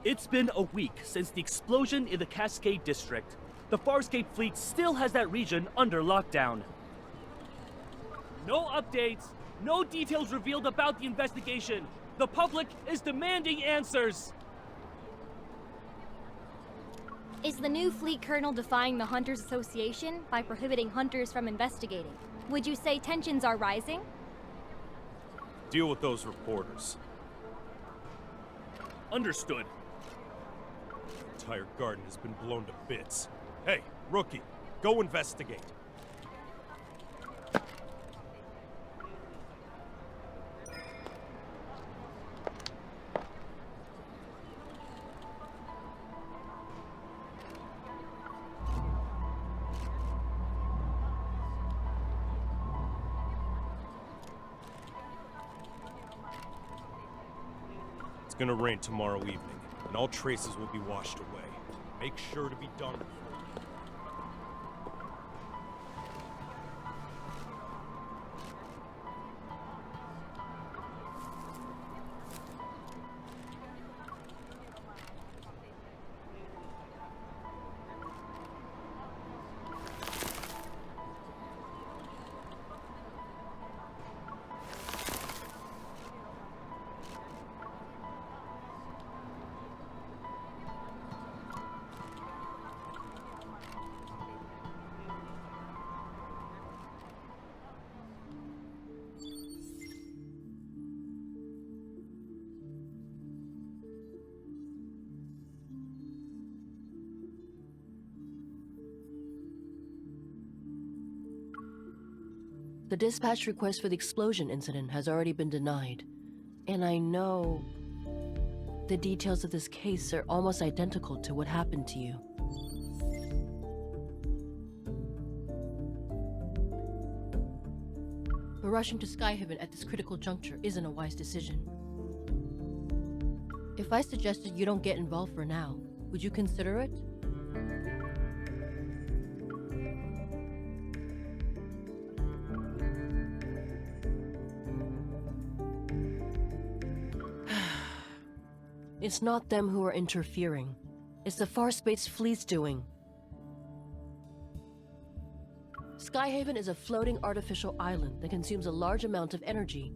It's been a week since the explosion in the Cascade District. The Farspace Fleet still has that region under lockdown. No updates, no details revealed about the investigation. The public is demanding answers. Is the new fleet colonel defying the Hunters Association by prohibiting hunters from investigating? Would you say tensions are rising? Deal with those reporters. Understood. The entire garden has been blown to bits. Hey, rookie, go investigate. It's gonna rain tomorrow evening, and all traces will be washed away. Make sure to be done before. The dispatch request for the explosion incident has already been denied. And I know the details of this case are almost identical to what happened to you. But rushing to Skyhaven at this critical juncture isn't a wise decision. If I suggested you don't get involved for now, would you consider it? It's not them who are interfering. It's the Farspace Fleet's doing. Skyhaven is a floating artificial island that consumes a large amount of energy.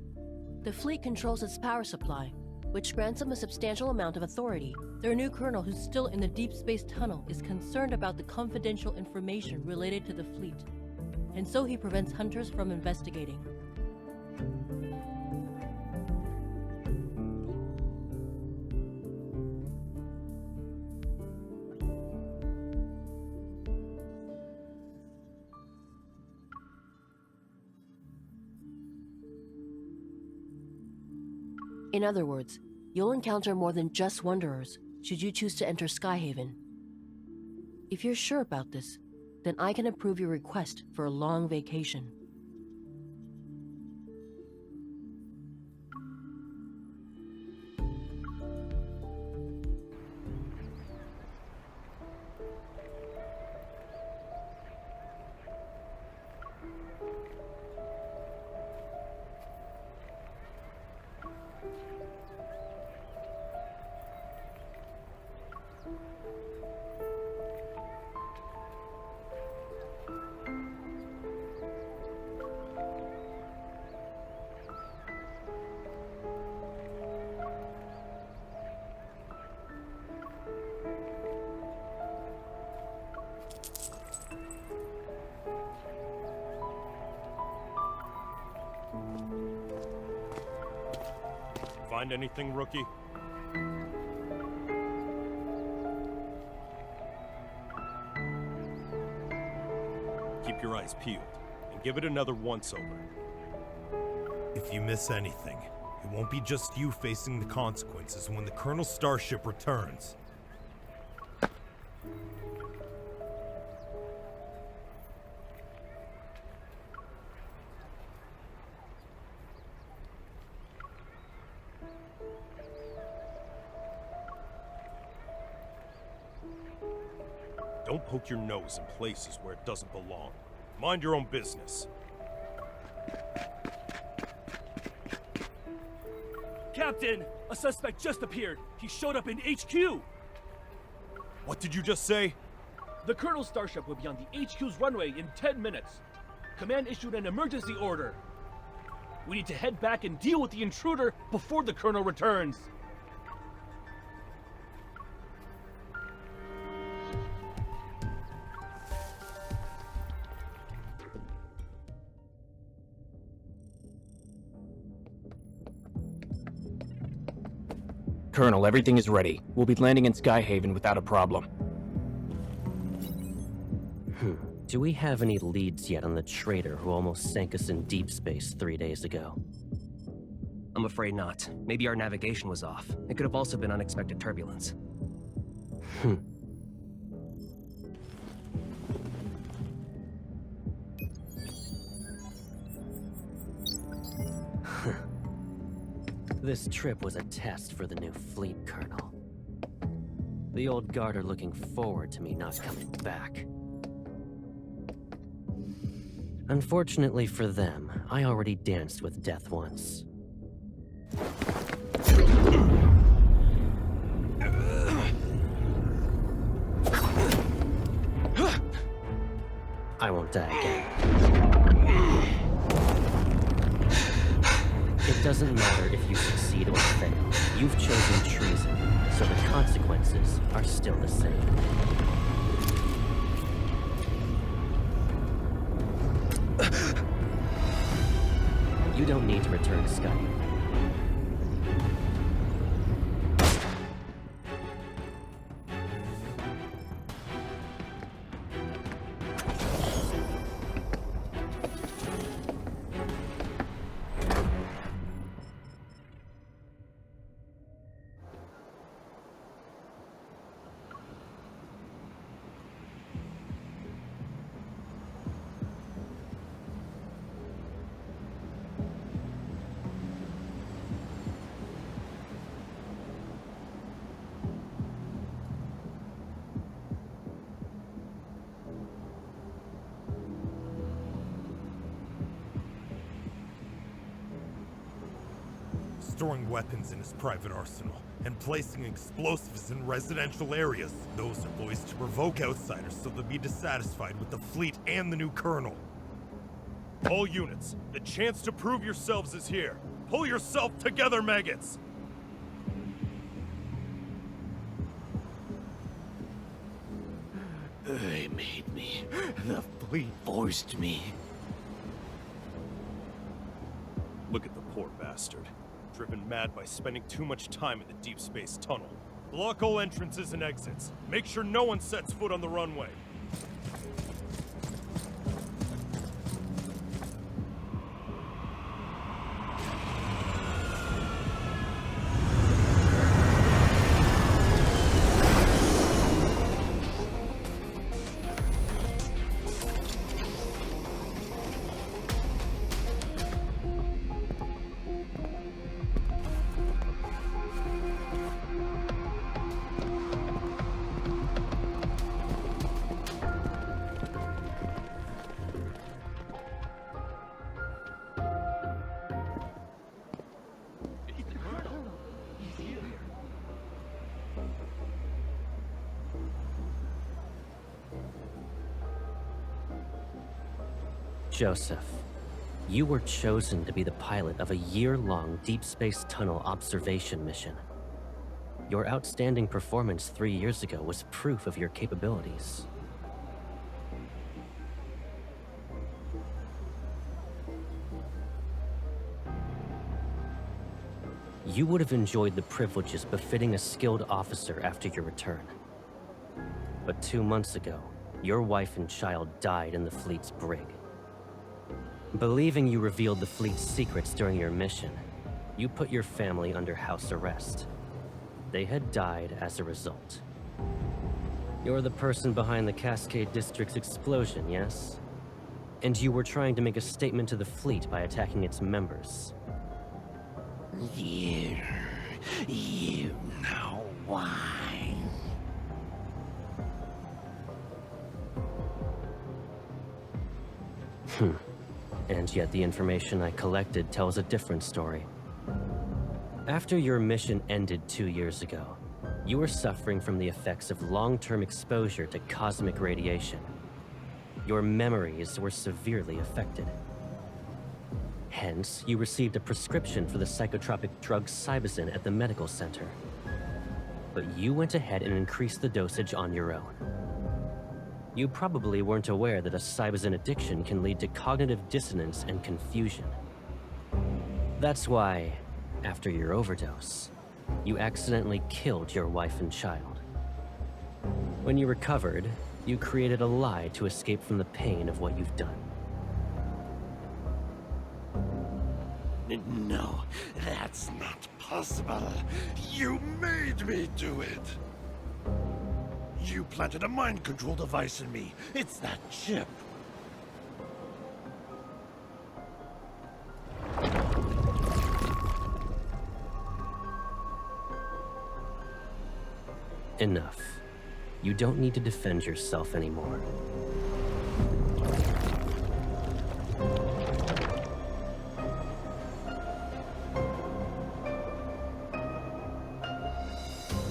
The fleet controls its power supply, which grants them a substantial amount of authority. Their new colonel, who's still in the Deepspace tunnel, is concerned about the confidential information related to the fleet, and so he prevents hunters from investigating. In other words, you'll encounter more than just Wanderers should you choose to enter Skyhaven. If you're sure about this, then I can approve your request for a long vacation. Find anything, rookie? Keep your eyes peeled, and give it another once-over. If you miss anything, it won't be just you facing the consequences when the Colonel's starship returns. Don't poke your nose in places where it doesn't belong. Mind your own business. Captain, a suspect just appeared. He showed up in HQ. What did you just say? The Colonel's starship will be on the HQ's runway in 10 minutes. Command issued an emergency order. We need to head back and deal with the intruder before the Colonel returns. Colonel, everything is ready. We'll be landing in Skyhaven without a problem. Do we have any leads yet on the traitor who almost sank us in deep space 3 days ago? I'm afraid not. Maybe our navigation was off. It could have also been unexpected turbulence. This trip was a test for the new fleet, Colonel. The old guard are looking forward to me not coming back. Unfortunately for them, I already danced with death once. I won't die again. It doesn't matter if you succeed or fail. You've chosen treason, so the consequences are still the same. You don't need to return to Skyhaven. Storing weapons in his private arsenal, and placing explosives in residential areas. Those are poised to provoke outsiders so they'll be dissatisfied with the fleet and the new colonel. All units, the chance to prove yourselves is here. Pull yourself together, maggots! They made me. The fleet forced me. Look at the poor bastard. Driven mad by spending too much time in the deep space tunnel. Block all entrances and exits. Make sure no one sets foot on the runway. Joseph, you were chosen to be the pilot of a year-long deep space tunnel observation mission. Your outstanding performance 3 years ago was proof of your capabilities. You would have enjoyed the privileges befitting a skilled officer after your return. But 2 months ago, your wife and child died in the fleet's brig. Believing you revealed the fleet's secrets during your mission, you put your family under house arrest. They had died as a result. You're the person behind the Cascade District's explosion, yes? And you were trying to make a statement to the fleet by attacking its members. You know why. And yet the information I collected tells a different story. After your mission ended 2 years ago, you were suffering from the effects of long-term exposure to cosmic radiation. Your memories were severely affected. Hence, you received a prescription for the psychotropic drug Cybazin at the medical center. But you went ahead and increased the dosage on your own. You probably weren't aware that a Cybazin addiction can lead to cognitive dissonance and confusion. That's why, after your overdose, you accidentally killed your wife and child. When you recovered, you created a lie to escape from the pain of what you've done. No, that's not possible. You made me do it. You planted a mind control device in me. It's that chip. Enough. You don't need to defend yourself anymore.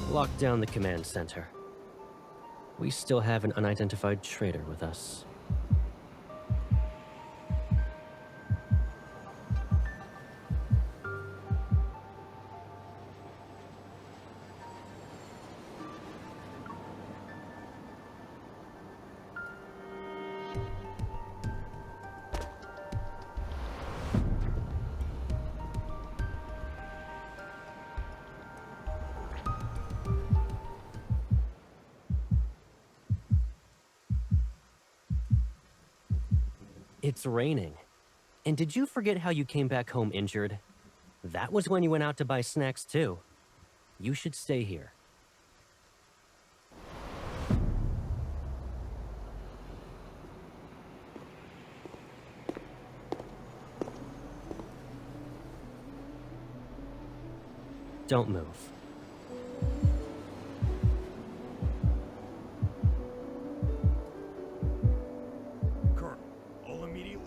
Lock down the command center. We still have an unidentified traitor with us. It's raining. And did you forget how you came back home injured? That was when you went out to buy snacks too. You should stay here. Don't move.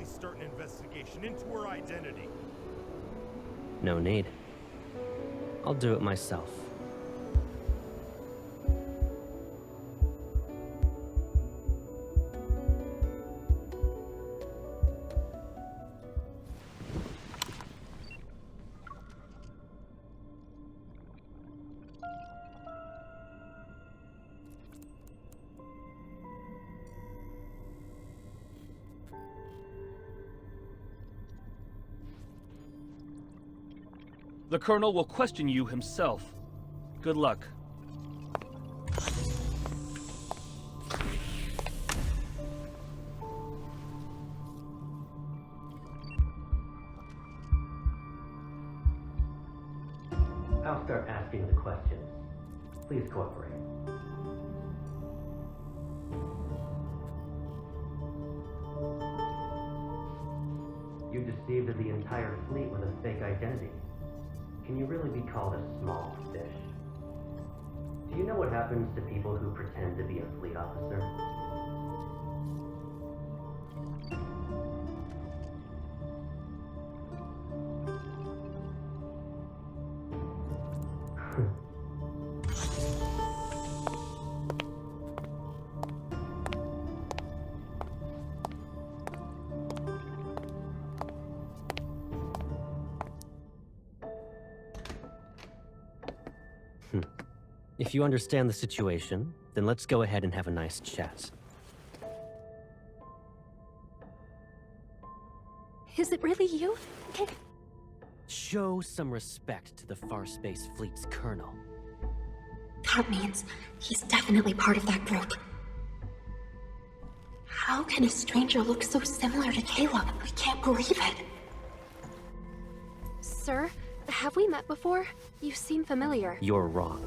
Start an investigation into her identity. No need. I'll do it myself. The Colonel will question you himself. Good luck. I'll start asking the questions. Please cooperate. You deceived the entire fleet with a fake identity. Can you really be called a small fish? Do you know what happens to people who pretend to be a fleet officer? If you understand the situation, then let's go ahead and have a nice chat. Is it really you? Show some respect to the Farspace Fleet's colonel. That means he's definitely part of that group. How can a stranger look so similar to Caleb? I can't believe it. Sir, have we met before? You seem familiar. You're wrong.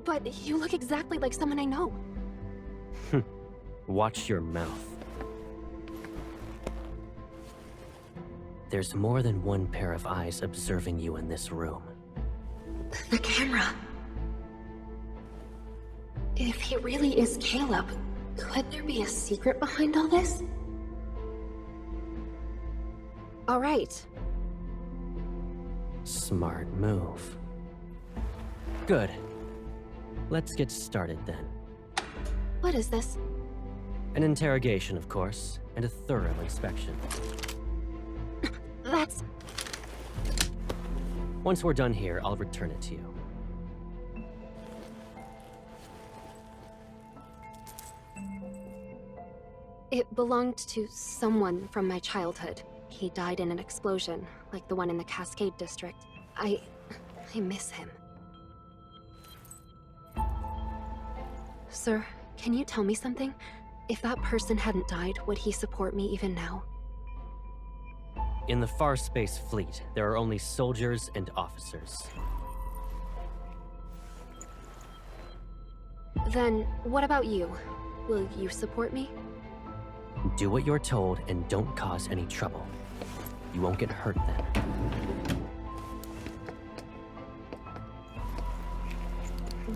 But you look exactly like someone I know. Watch your mouth. There's more than one pair of eyes observing you in this room. The camera. If he really is Caleb, could there be a secret behind all this? All right. Smart move. Good. Let's get started then. What is this? An interrogation, of course, and a thorough inspection. That's... Once we're done here, I'll return it to you. It belonged to someone from my childhood. He died in an explosion, like the one in the Cascade District. I miss him. Sir, can you tell me something? If that person hadn't died, would he support me even now? In the Farspace Fleet, there are only soldiers and officers. Then, what about you? Will you support me? Do what you're told and don't cause any trouble. You won't get hurt then.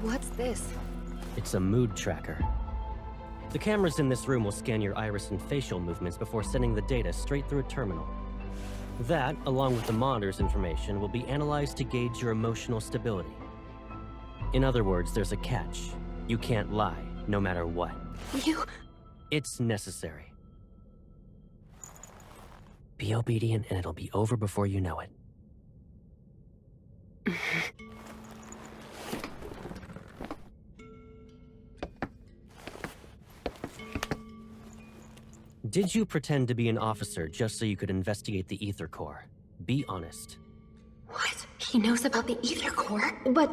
What's this? It's a mood tracker. The cameras in this room will scan your iris and facial movements before sending the data straight through a terminal. That, along with the monitor's information, will be analyzed to gauge your emotional stability. In other words, there's a catch. You can't lie, no matter what. You... It's necessary. Be obedient and it'll be over before you know it. Did you pretend to be an officer just so you could investigate the Ether Core? Be honest. What? He knows about the Ether Core? But...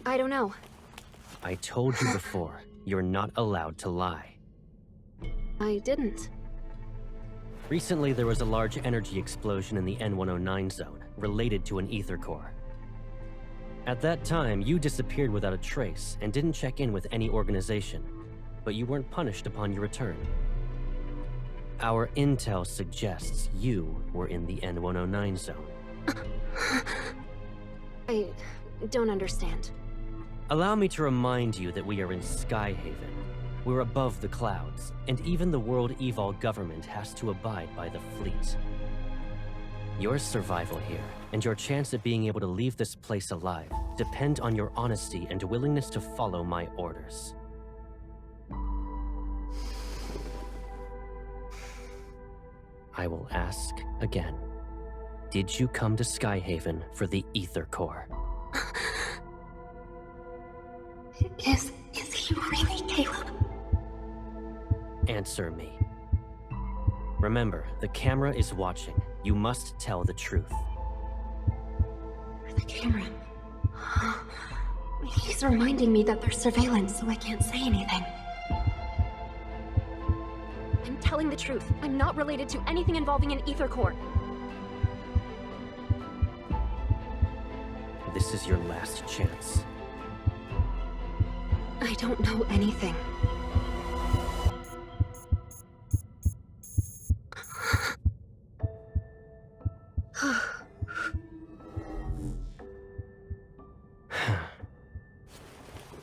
I don't know. I told you before, you're not allowed to lie. I didn't. Recently, there was a large energy explosion in the N109 zone, related to an Ether Core. At that time, you disappeared without a trace and didn't check in with any organization, but you weren't punished upon your return. Our intel suggests you were in the N109 zone. I don't understand. Allow me to remind you that we are in Skyhaven. We're above the clouds, and even the World Evol government has to abide by the fleet. Your survival here, and your chance at being able to leave this place alive, depend on your honesty and willingness to follow my orders. I will ask again. Did you come to Skyhaven for the Ether Core? Is he really Caleb? Answer me. Remember, the camera is watching. You must tell the truth. The camera. He's reminding me that there's surveillance, so I can't say anything. I'm telling the truth. I'm not related to anything involving an Ether Core. This is your last chance. I don't know anything.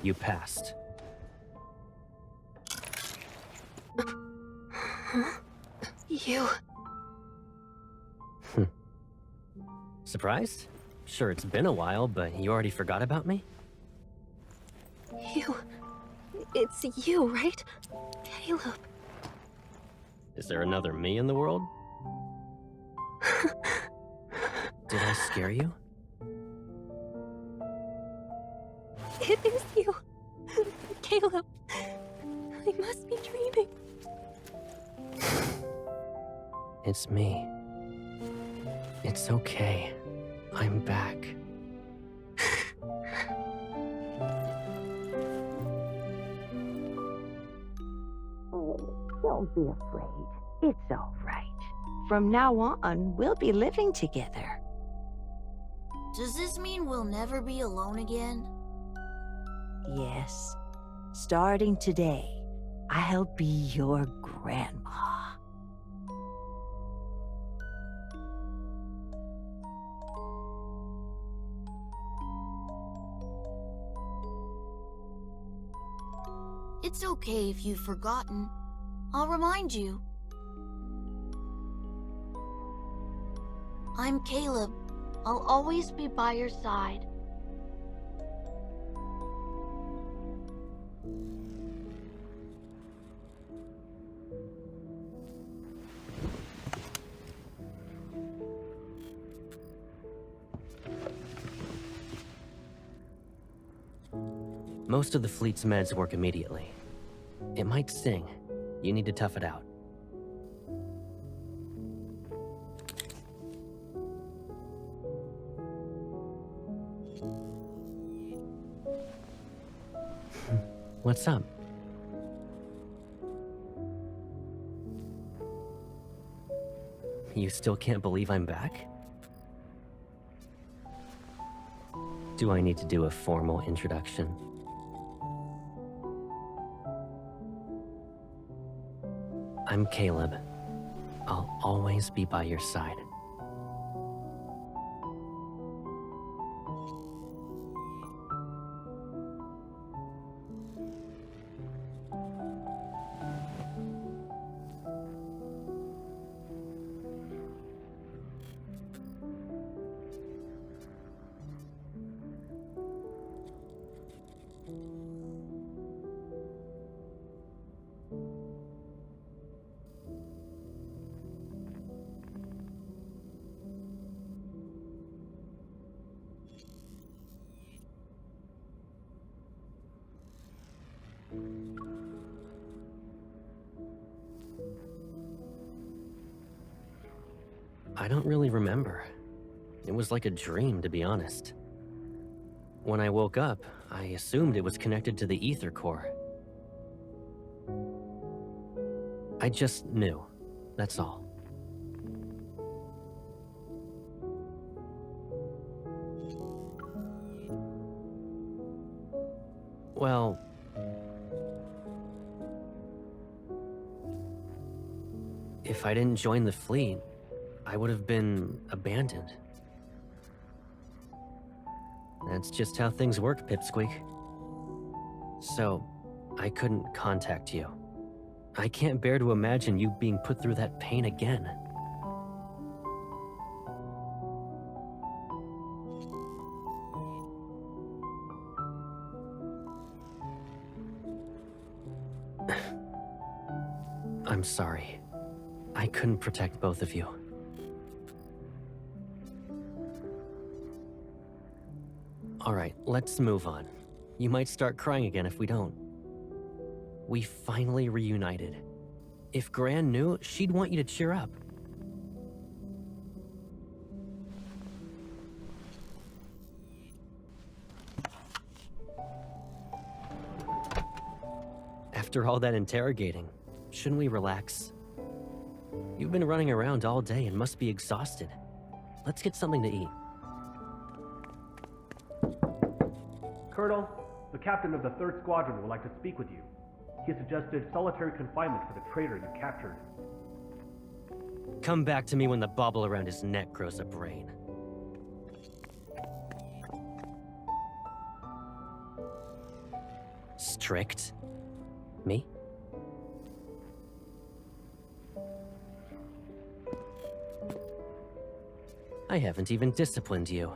You passed. You... Surprised? Sure, it's been a while, but you already forgot about me? You... It's you, right? Caleb. Is there another me in the world? Did I scare you? It is you. Caleb. I must be dreaming. It's me. It's okay. I'm back. Don't be afraid. It's all right. From now on, we'll be living together. Does this mean we'll never be alone again? Yes. Starting today, I'll be your grandma. It's okay if you've forgotten. I'll remind you. I'm Caleb. I'll always be by your side. Most of the fleet's meds work immediately. It might sting. You need to tough it out. What's up? You still can't believe I'm back? Do I need to do a formal introduction? I'm Caleb. I'll always be by your side. I don't really remember. It was like a dream, to be honest. When I woke up, I assumed it was connected to the ether core. I just knew. That's all. Well... if I didn't join the fleet, I would have been abandoned. That's just how things work, Pipsqueak. So, I couldn't contact you. I can't bear to imagine you being put through that pain again. I'm sorry. I couldn't protect both of you. Alright, let's move on. You might start crying again if we don't. We finally reunited. If Gran knew, she'd want you to cheer up. After all that interrogating, shouldn't we relax? You've been running around all day and must be exhausted. Let's get something to eat. Colonel, the captain of the 3rd Squadron would like to speak with you. He suggested solitary confinement for the traitor you captured. Come back to me when the bauble around his neck grows a brain. Strict? Me? I haven't even disciplined you.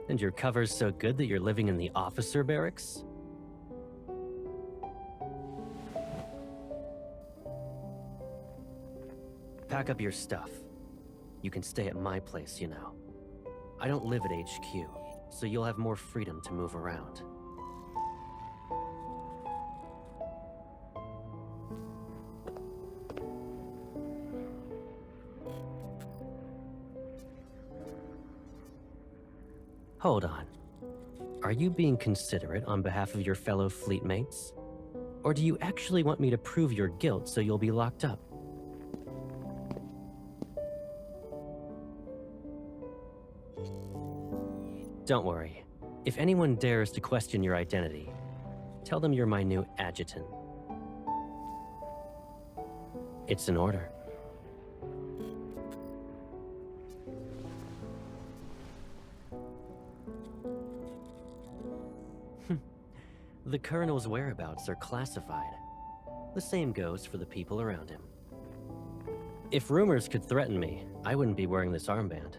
And your cover's so good that you're living in the officer barracks? Pack up your stuff. You can stay at my place, you know. I don't live at HQ, so you'll have more freedom to move around. Hold on. Are you being considerate on behalf of your fellow fleet mates? Or do you actually want me to prove your guilt so you'll be locked up? Don't worry. If anyone dares to question your identity, tell them you're my new adjutant. It's an order. The Colonel's whereabouts are classified. The same goes for the people around him. If rumors could threaten me, I wouldn't be wearing this armband.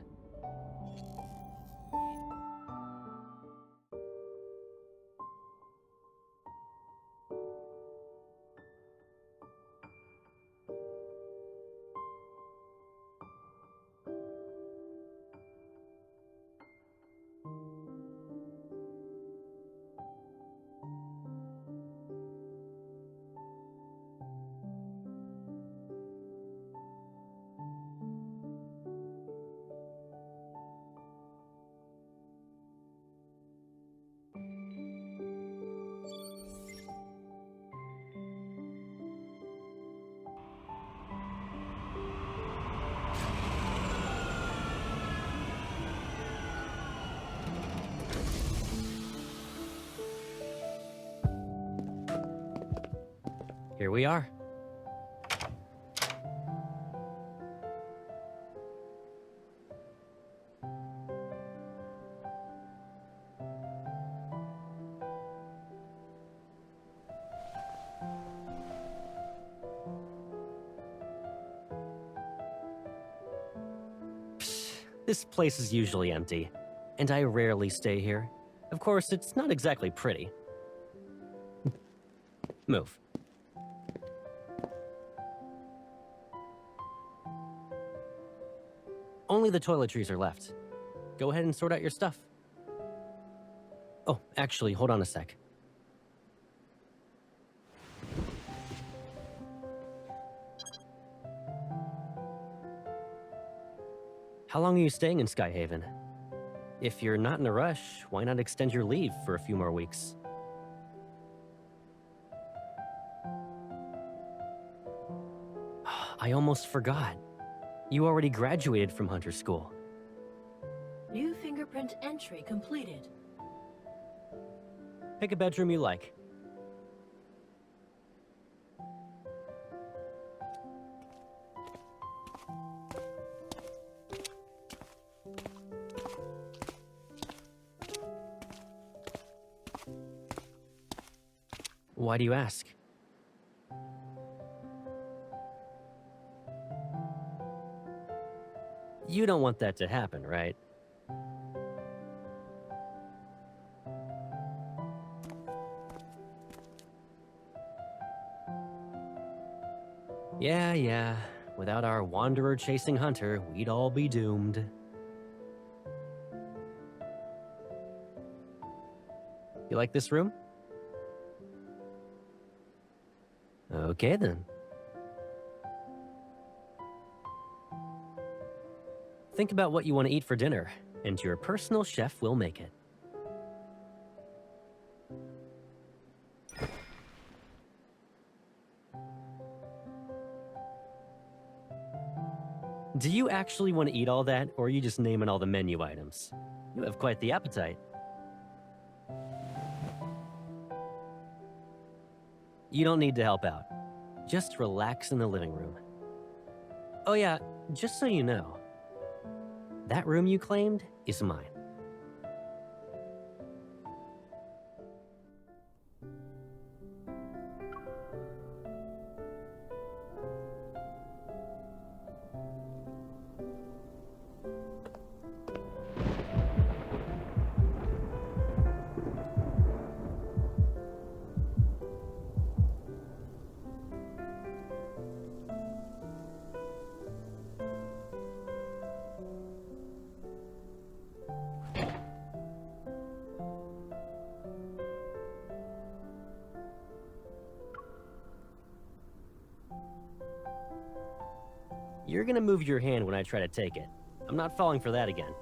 Here we are. This place is usually empty, and I rarely stay here. Of course, it's not exactly pretty. Move. Only the toiletries are left. Go ahead and sort out your stuff. Oh, actually, hold on a sec. How long are you staying in Skyhaven? If you're not in a rush, why not extend your leave for a few more weeks? I almost forgot. You already graduated from Hunter School. New fingerprint entry completed. Pick a bedroom you like. Why do you ask? You don't want that to happen, right? Yeah. Without our wanderer chasing Hunter, we'd all be doomed. You like this room? Okay, then. Think about what you want to eat for dinner, and your personal chef will make it. Do you actually want to eat all that, or are you just naming all the menu items? You have quite the appetite. You don't need to help out. Just relax in the living room. Oh yeah, just so you know, that room you claimed is mine. You're gonna move your hand when I try to take it. I'm not falling for that again.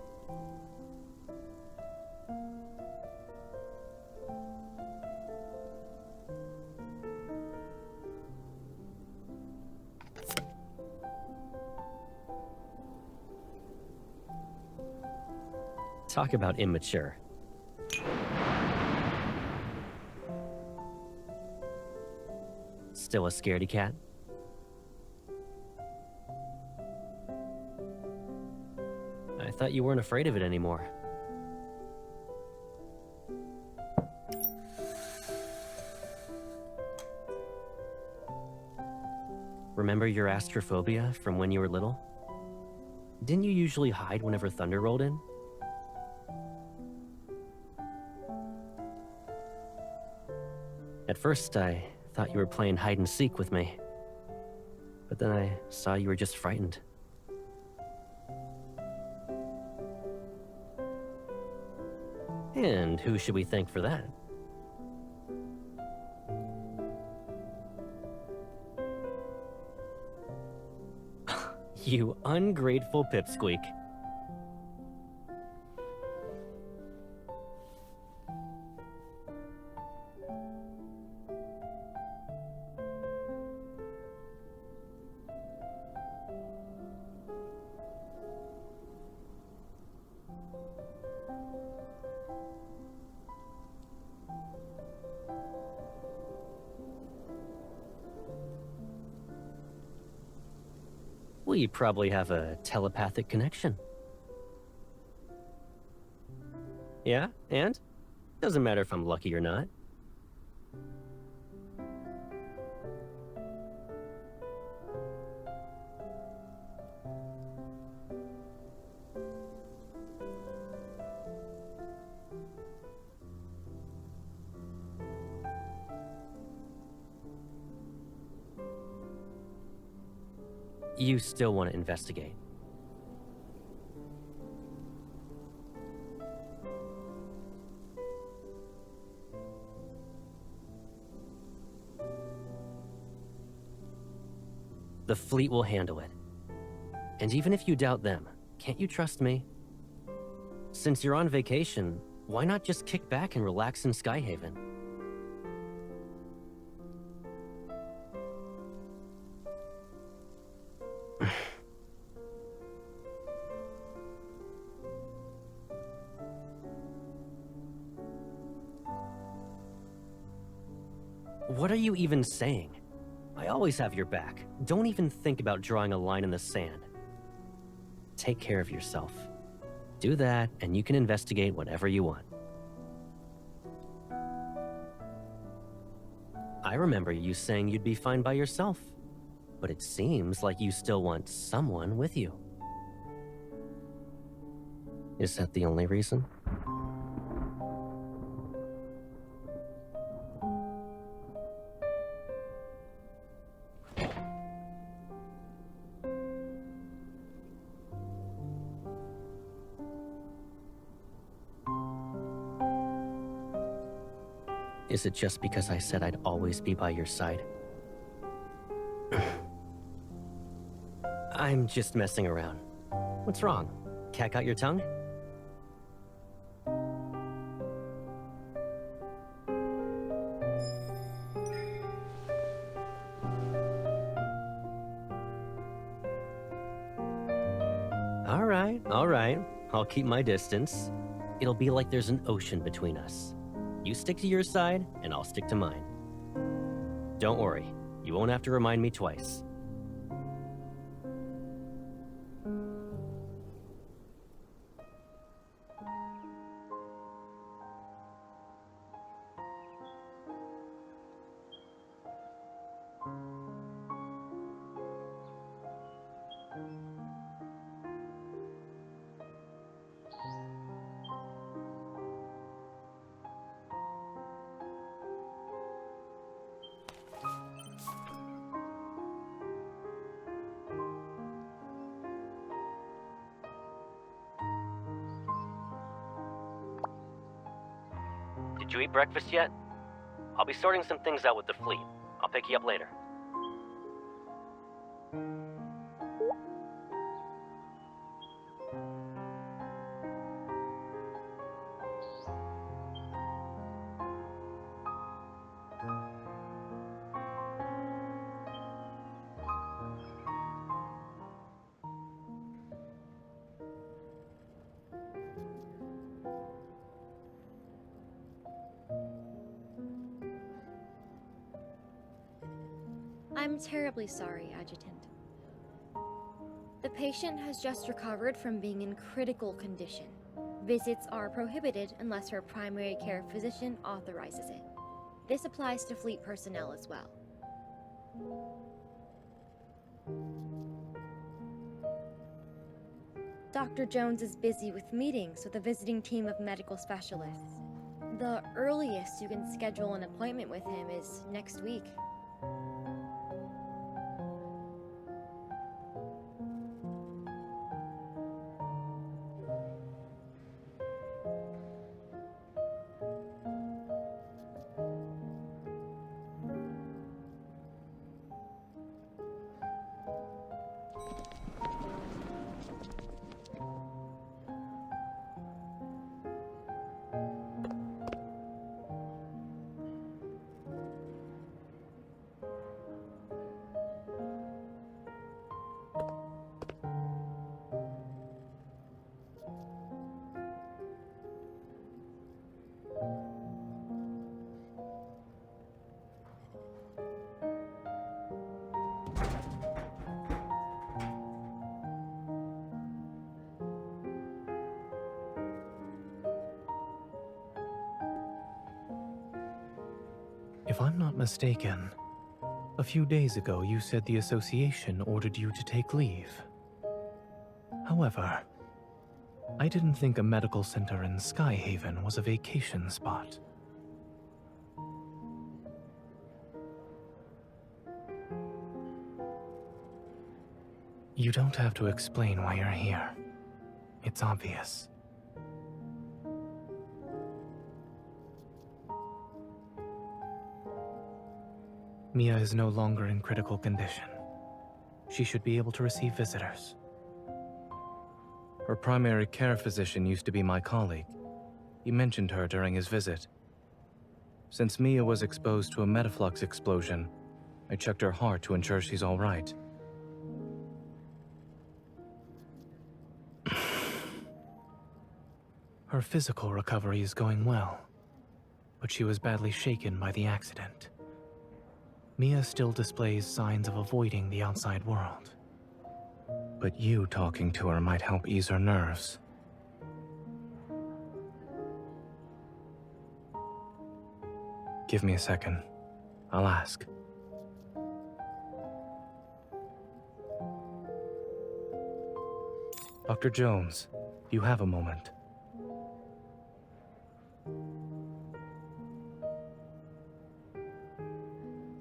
Talk about immature. Still a scaredy cat? I thought you weren't afraid of it anymore. Remember your astrophobia from when you were little? Didn't you usually hide whenever thunder rolled in? At first, I thought you were playing hide and seek with me. But then I saw you were just frightened. And who should we thank for that? You ungrateful pipsqueak. We probably have a telepathic connection. Yeah, and? Doesn't matter if I'm lucky or not. You still want to investigate? The fleet will handle it. And even if you doubt them, can't you trust me? Since you're on vacation, why not just kick back and relax in Skyhaven? What are you even saying? I always have your back. Don't even think about drawing a line in the sand. Take care of yourself. Do that, and you can investigate whatever you want. I remember you saying you'd be fine by yourself, but it seems like you still want someone with you. Is that the only reason? Is it just because I said I'd always be by your side? I'm just messing around. What's wrong? Cat got your tongue? All right. I'll keep my distance. It'll be like there's an ocean between us. You stick to your side, and I'll stick to mine. Don't worry, you won't have to remind me twice. Did you eat breakfast yet? I'll be sorting some things out with the fleet. I'll pick you up later. I'm terribly sorry, Adjutant. The patient has just recovered from being in critical condition. Visits are prohibited unless her primary care physician authorizes it. This applies to fleet personnel as well. Dr. Jones is busy with meetings with a visiting team of medical specialists. The earliest you can schedule an appointment with him is next week. If I'm not mistaken, a few days ago you said the association ordered you to take leave. However, I didn't think a medical center in Skyhaven was a vacation spot. You don't have to explain why you're here. It's obvious. Mia is no longer in critical condition. She should be able to receive visitors. Her primary care physician used to be my colleague. He mentioned her during his visit. Since Mia was exposed to a metaflux explosion, I checked her heart to ensure she's all right. Her physical recovery is going well, but she was badly shaken by the accident. Mia still displays signs of avoiding the outside world. But you talking to her might help ease her nerves. Give me a second. I'll ask. Dr. Jones, do you have a moment?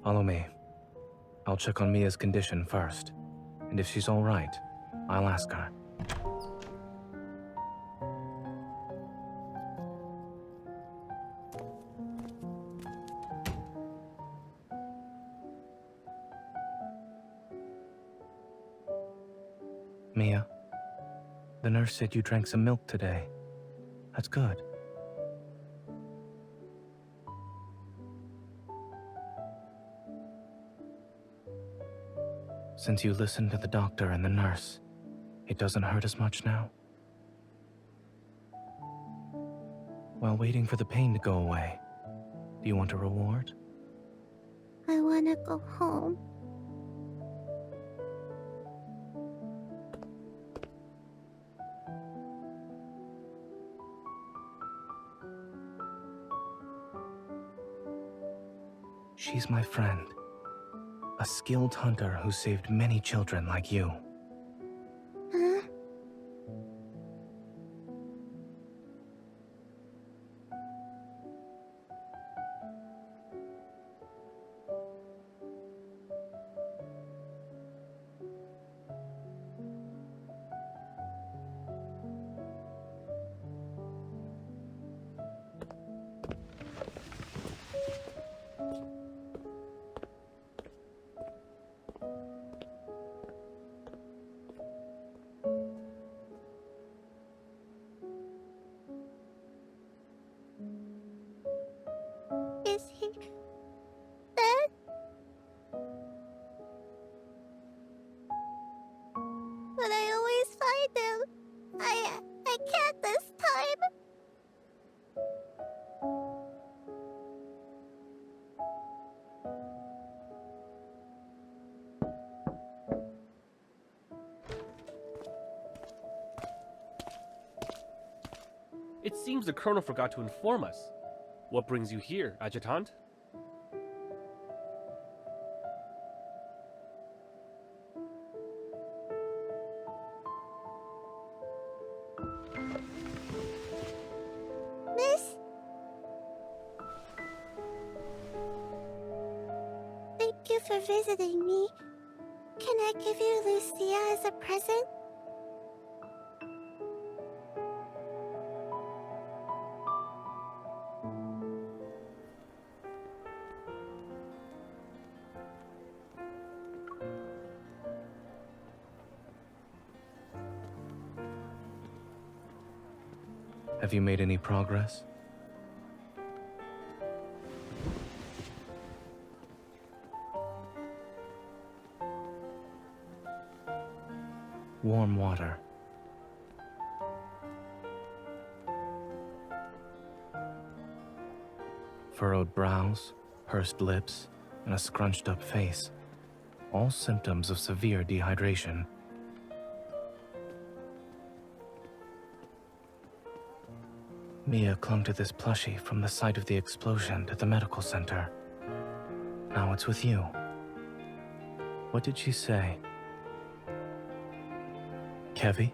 Follow me. I'll check on Mia's condition first, and if she's all right, I'll ask her. Mia, the nurse said you drank some milk today. That's good. Since you listened to the doctor and the nurse, it doesn't hurt as much now? While waiting for the pain to go away, do you want a reward? I wanna go home. She's my friend. A skilled hunter who saved many children like you. Huh? Is he dead? But I always find him. I can't this time. It seems the Colonel forgot to inform us. What brings you here, Adjutant? Miss? Thank you for visiting me. Can I give you Lucia as a present? Have you made any progress? Warm water. Furrowed brows, pursed lips, and a scrunched up face. All symptoms of severe dehydration. Mia clung to this plushie from the site of the explosion at the medical center. Now it's with you. What did she say? Kevi?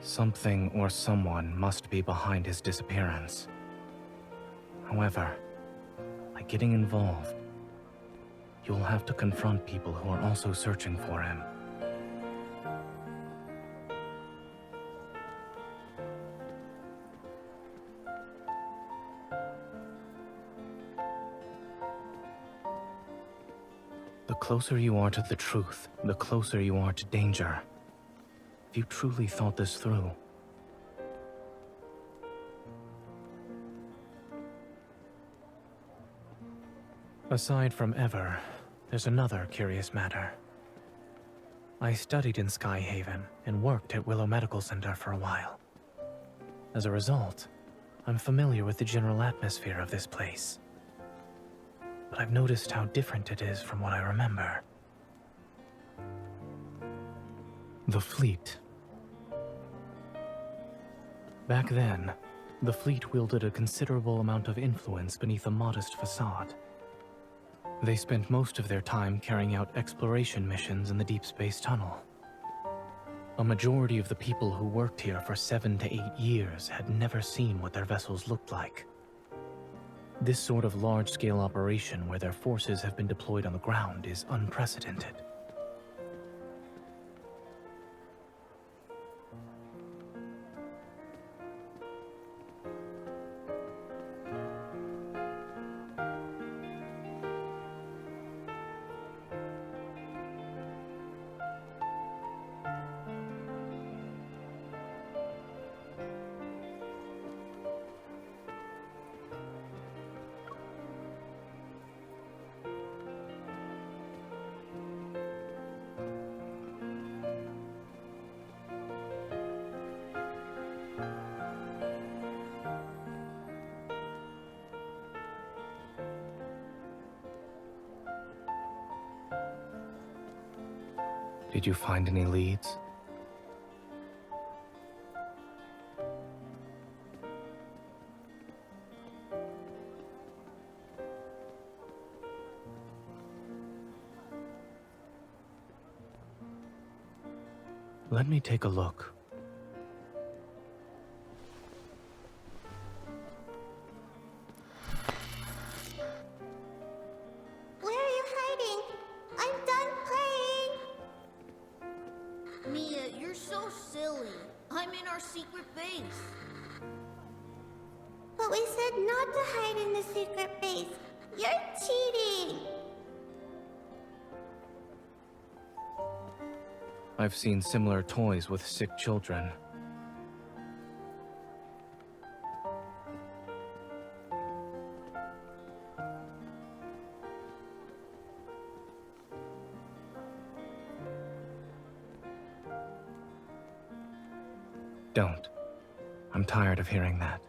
Something or someone must be behind his disappearance. However, by getting involved, you'll have to confront people who are also searching for him. The closer you are to the truth, the closer you are to danger. If you truly thought this through. Aside from Ever, there's another curious matter. I studied in Skyhaven and worked at Willow Medical Center for a while. As a result, I'm familiar with the general atmosphere of this place. But I've noticed how different it is from what I remember. The fleet. Back then, the fleet wielded a considerable amount of influence beneath a modest facade. They spent most of their time carrying out exploration missions in the Deepspace tunnel. A majority of the people who worked here for 7 to 8 years had never seen what their vessels looked like. This sort of large-scale operation where their forces have been deployed on the ground is unprecedented. Did you find any leads? Let me take a look. Where are you hiding? I'm done playing! Mia, you're so silly. I'm in our secret base. But we said not to hide in the secret base. You're cheating! I've seen similar toys with sick children. Don't. I'm tired of hearing that.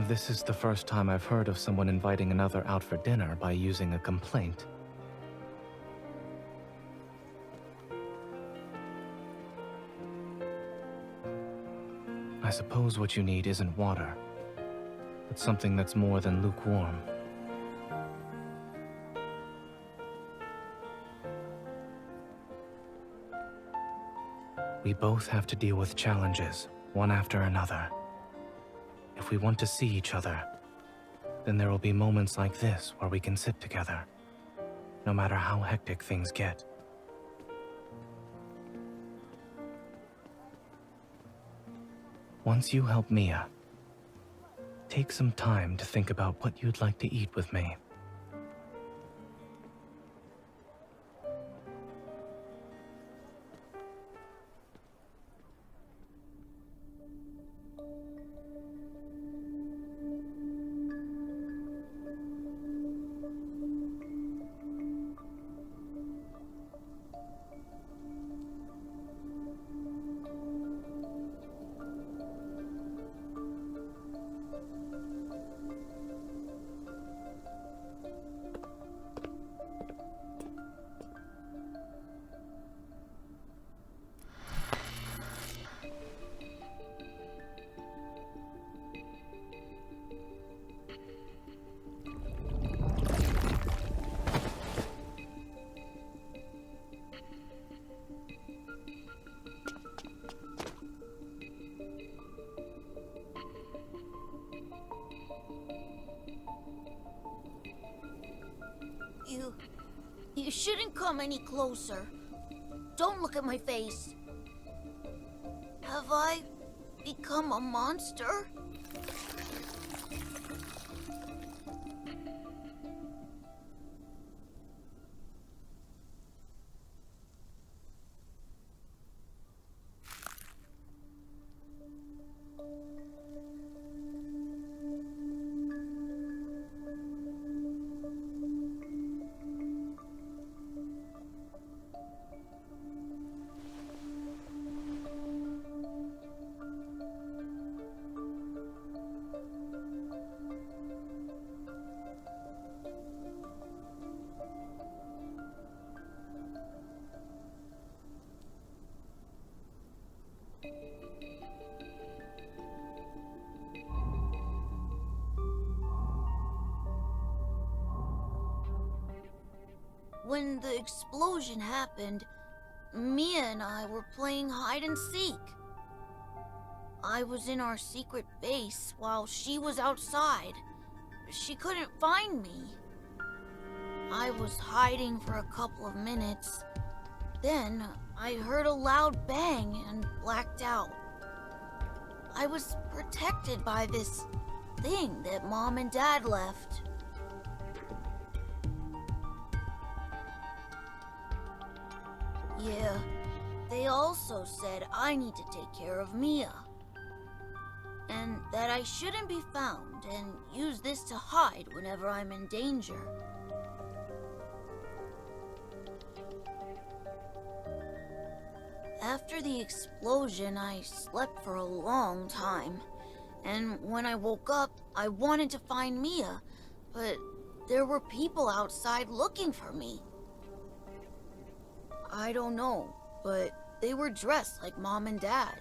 This is the first time I've heard of someone inviting another out for dinner by using a complaint. I suppose what you need isn't water, but something that's more than lukewarm. We both have to deal with challenges, one after another. If we want to see each other, then there will be moments like this where we can sit together, no matter how hectic things get. Once you help Mia, take some time to think about what you'd like to eat with me. shouldn't come any closer. Don't look at my face. Have I become a monster? When the explosion happened, Mia and I were playing hide and seek. I was in our secret base while she was outside. She couldn't find me. I was hiding for a couple of minutes. Then I heard a loud bang and blacked out. I was protected by this thing that Mom and Dad left. Yeah, they also said I need to take care of Mia. And that I shouldn't be found and use this to hide whenever I'm in danger. After the explosion, I slept for a long time. And when I woke up, I wanted to find Mia, but there were people outside looking for me. I don't know, but they were dressed like Mom and Dad.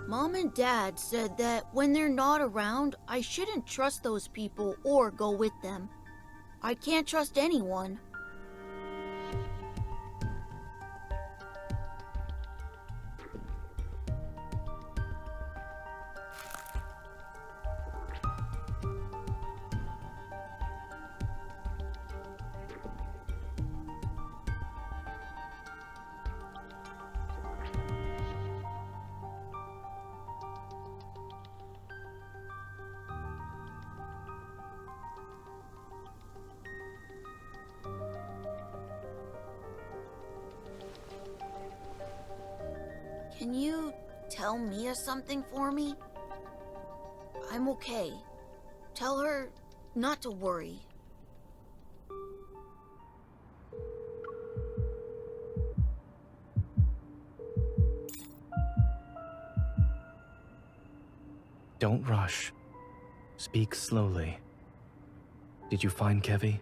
Mom and Dad said that when they're not around, I shouldn't trust those people or go with them. I can't trust anyone. Can you tell Mia something for me? I'm okay. Tell her not to worry. Don't rush. Speak slowly. Did you find Kevi?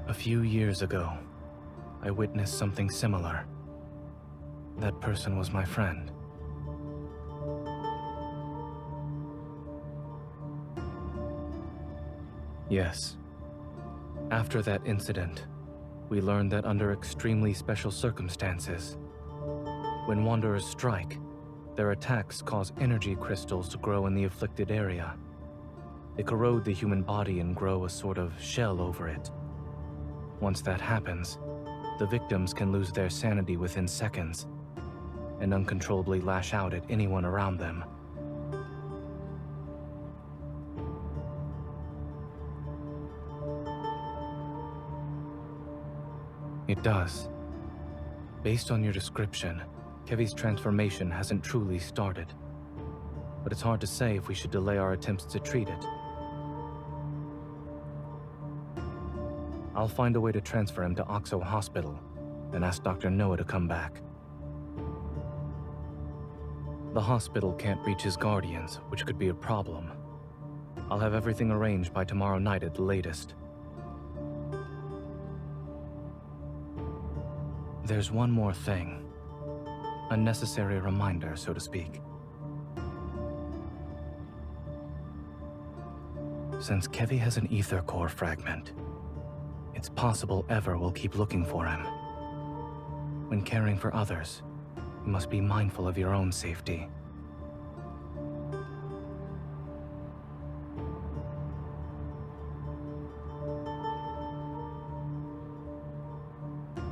A few years ago, I witnessed something similar. That person was my friend. Yes. After that incident, we learned that under extremely special circumstances, when Wanderers strike, their attacks cause energy crystals to grow in the afflicted area. They corrode the human body and grow a sort of shell over it. Once that happens, the victims can lose their sanity within seconds and uncontrollably lash out at anyone around them. It does. Based on your description, Kevi's transformation hasn't truly started. But it's hard to say if we should delay our attempts to treat it. I'll find a way to transfer him to Oxo Hospital, then ask Dr. Noah to come back. The hospital can't reach his guardians, which could be a problem. I'll have everything arranged by tomorrow night at the latest. There's one more thing. A necessary reminder, so to speak. Since Kevi has an ether core fragment, it's possible Ever will keep looking for him. When caring for others, you must be mindful of your own safety.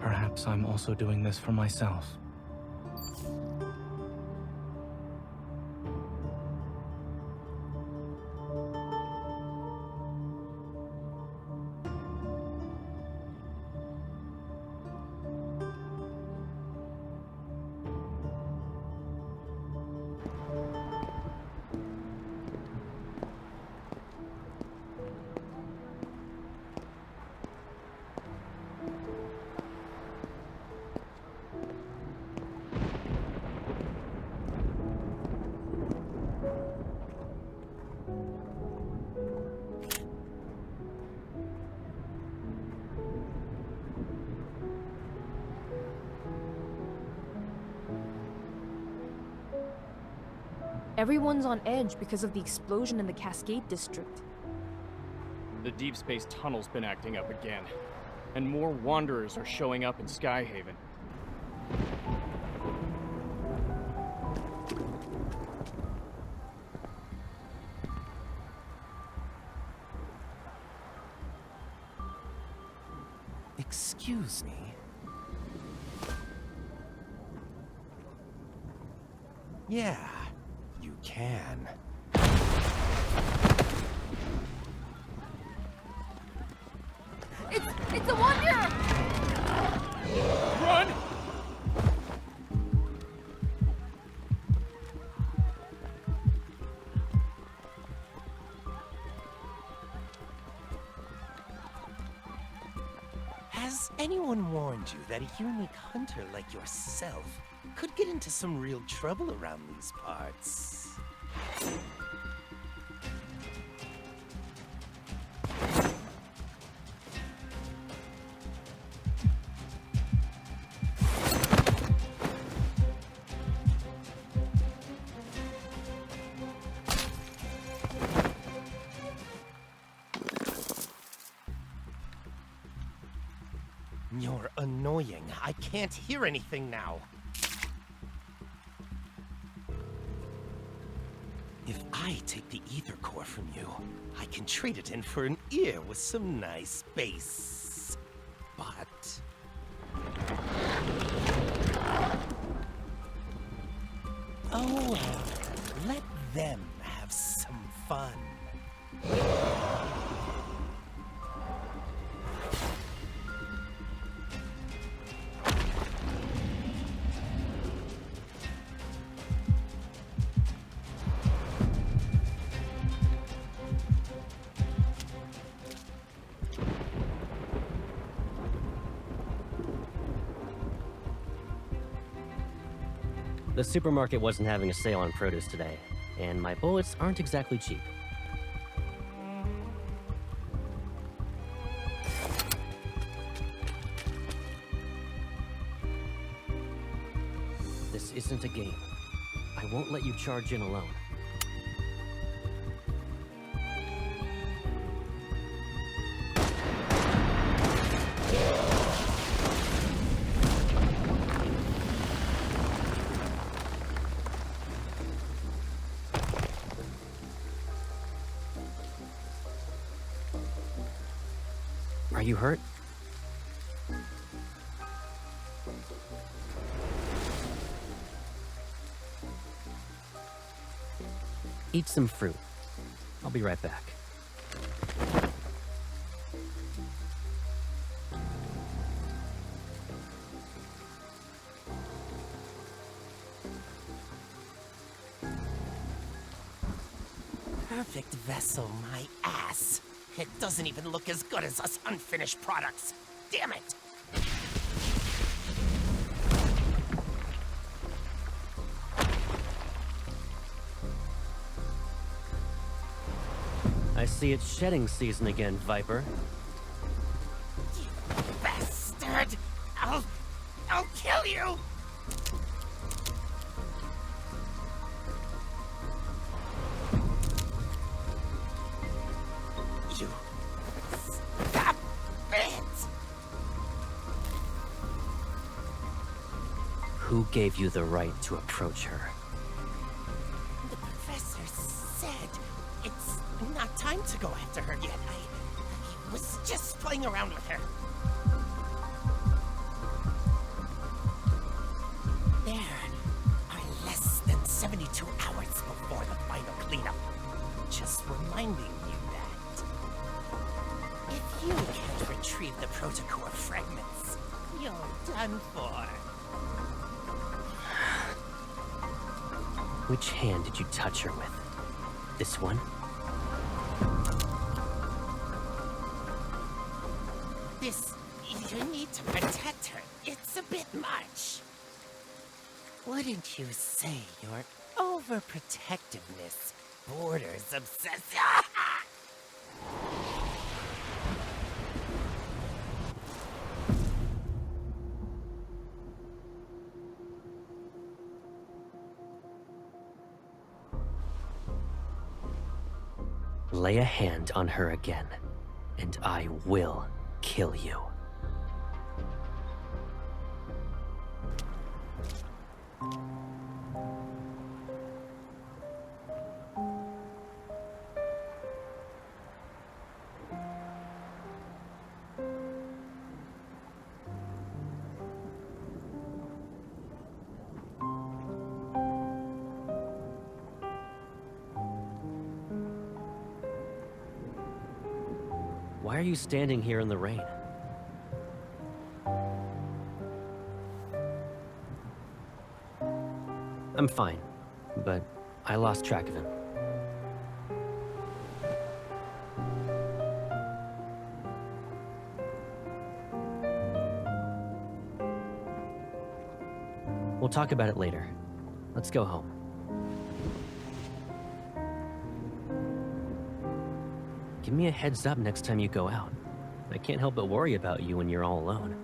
Perhaps I'm also doing this for myself. Everyone's on edge because of the explosion in the Cascade District. The Deepspace tunnel's been acting up again, and more Wanderers are showing up in Skyhaven. Excuse me. Yeah, you can. It's a Wanderer! Run! Has anyone warned you that a unique hunter like yourself could get into some real trouble around these parts? You're annoying. I can't hear anything now. If I take the ether core from you, I can trade it in for an ear with some nice bass. But... oh, well, let them have some fun. The supermarket wasn't having a sale on produce today, and my bullets aren't exactly cheap. This isn't a game. I won't let you charge in alone. Are you hurt? Eat some fruit. I'll be right back. Perfect vessel, my ass. It doesn't even look as good as us unfinished products. Damn it! I see it's shedding season again, Viper. You bastard! I'll kill you! You... Stop it! Who gave you the right to approach her? The professor said it's not time to go after her yet. I was just playing around with her. There are less than 72 hours before the final cleanup. Just reminding you that. If you can't retrieve the protocore fragments, you're done for. Which hand did you touch her with? This one? This... you need to protect her. It's a bit much. Wouldn't you say your overprotectiveness borders obsession? Lay a hand on her again, and I will kill you. Why are you standing here in the rain? I'm fine, but I lost track of him. We'll talk about it later. Let's go home. Give me a heads up next time you go out. I can't help but worry about you when you're all alone.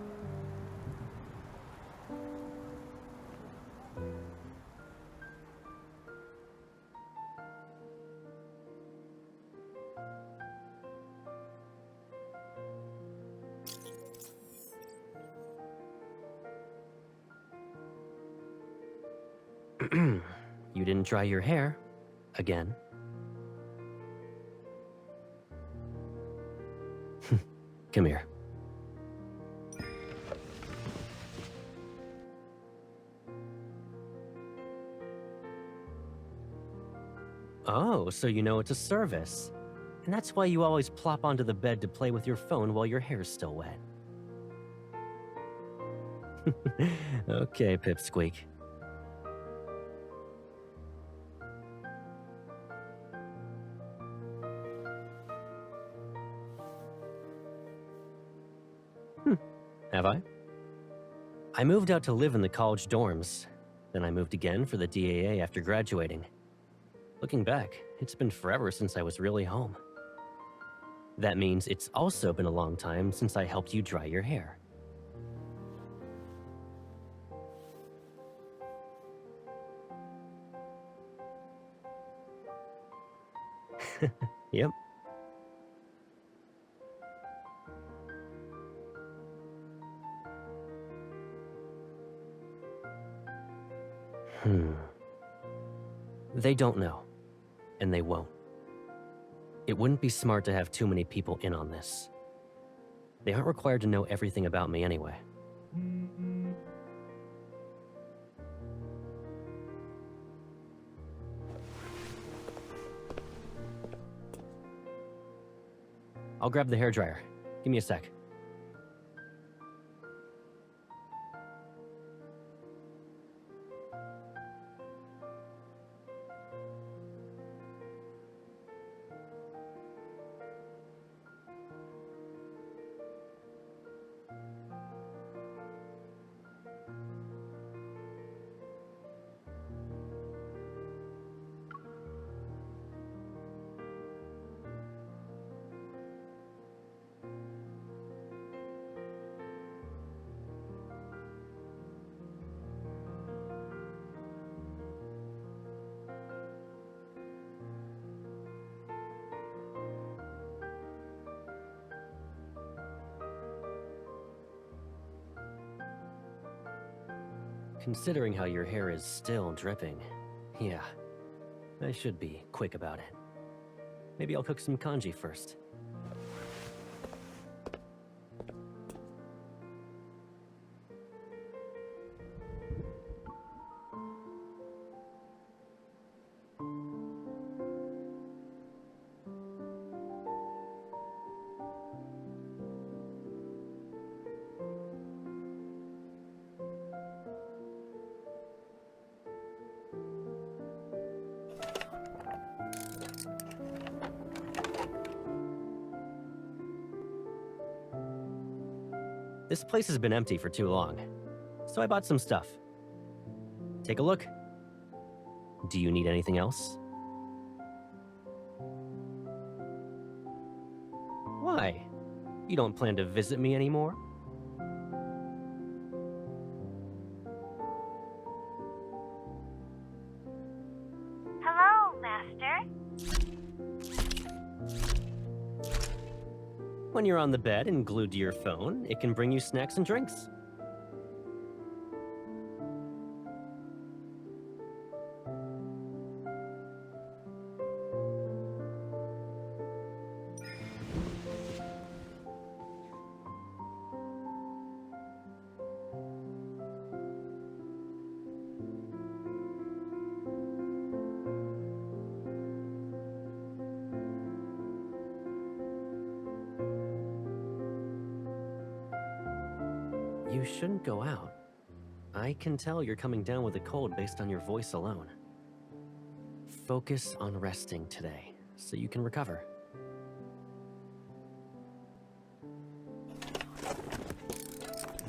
You didn't dry your hair. Again. Come here. Oh, so you know it's a service. And that's why you always plop onto the bed to play with your phone while your hair's still wet. Okay, Pipsqueak. Have I? I moved out to live in the college dorms. Then I moved again for the DAA after graduating. Looking back, it's been forever since I was really home. That means it's also been a long time since I helped you dry your hair. Yep. They don't know, and they won't. It wouldn't be smart to have too many people in on this. They aren't required to know everything about me anyway. I'll grab the hairdryer. Give me a sec. Considering how your hair is still dripping, yeah, I should be quick about it. Maybe I'll cook some kanji first. This place has been empty for too long, so I bought some stuff. Take a look. Do you need anything else? Why? You don't plan to visit me anymore? Hello, Master. When you're on the bed and glued to your phone, it can bring you snacks and drinks. You shouldn't go out. I can tell you're coming down with a cold based on your voice alone. Focus on resting today, so you can recover.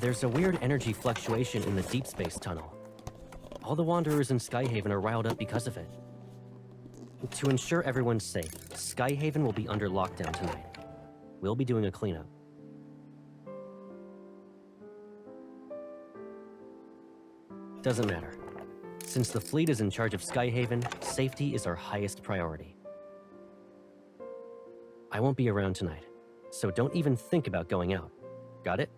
There's a weird energy fluctuation in the Deepspace tunnel. All the Wanderers in Skyhaven are riled up because of it. To ensure everyone's safe, Skyhaven will be under lockdown tonight. We'll be doing a cleanup. Doesn't matter. Since the fleet is in charge of Skyhaven, safety is our highest priority. I won't be around tonight, so don't even think about going out. Got it?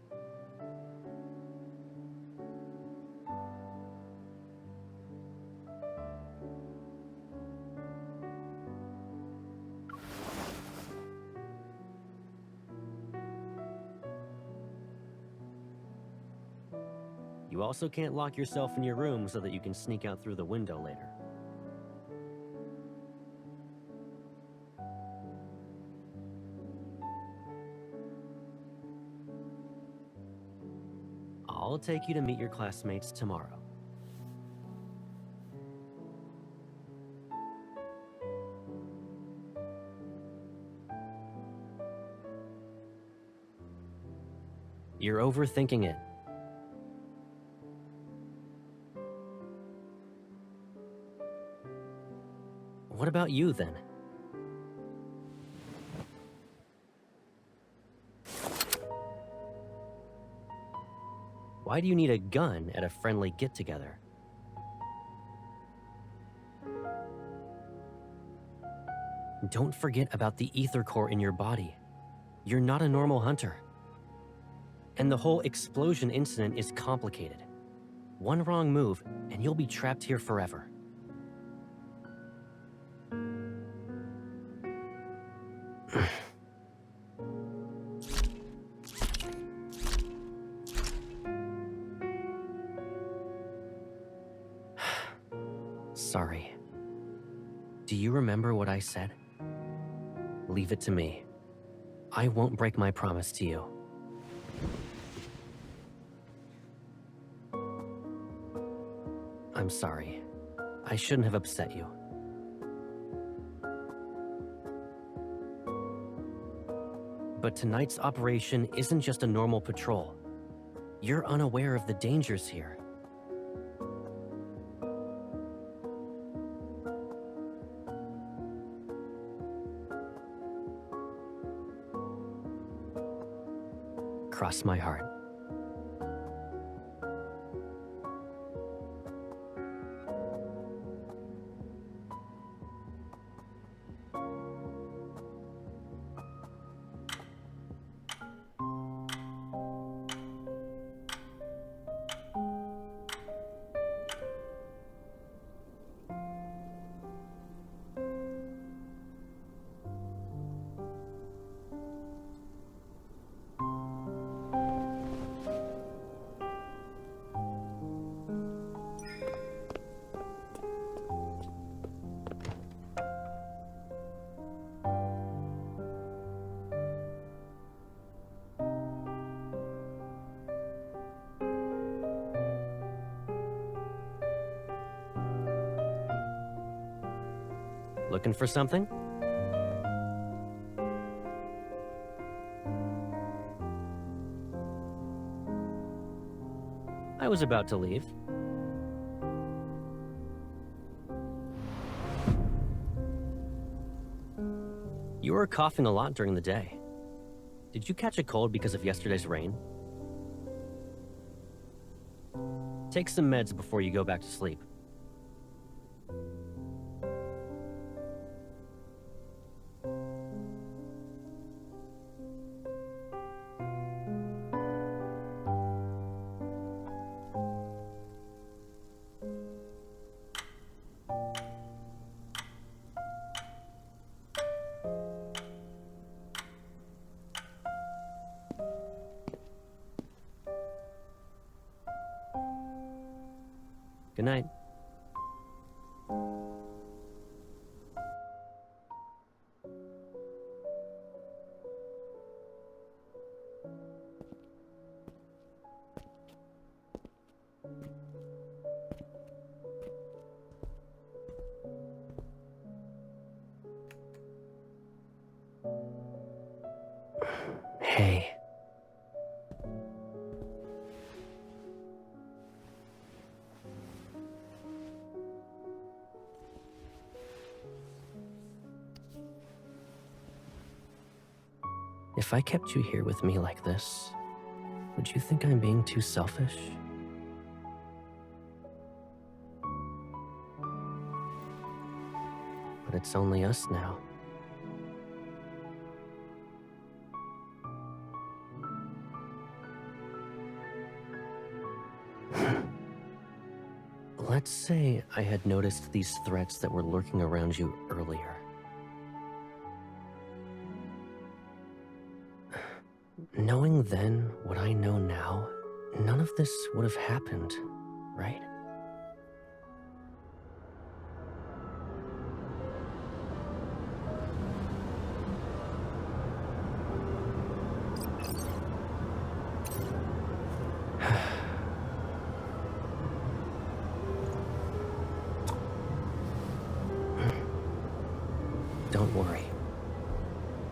You also can't lock yourself in your room so that you can sneak out through the window later. I'll take you to meet your classmates tomorrow. You're overthinking it. What about you, then? Why do you need a gun at a friendly get-together? Don't forget about the ether core in your body. You're not a normal hunter. And the whole explosion incident is complicated. One wrong move, and you'll be trapped here forever. Sorry. Do you remember what I said? Leave it to me. I won't break my promise to you. I'm sorry. I shouldn't have upset you. But tonight's operation isn't just a normal patrol. You're unaware of the dangers here. Cross my heart. Looking for something? I was about to leave. You were coughing a lot during the day. Did you catch a cold because of yesterday's rain? Take some meds before you go back to sleep. Good night. Hey. If I kept you here with me like this, would you think I'm being too selfish? But it's only us now. Let's say I had noticed these threats that were lurking around you earlier. Knowing then what I know now, none of this would have happened, right? Don't worry.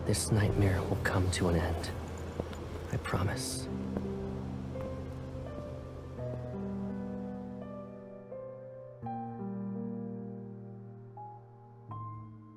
This nightmare will come to an end. I promise.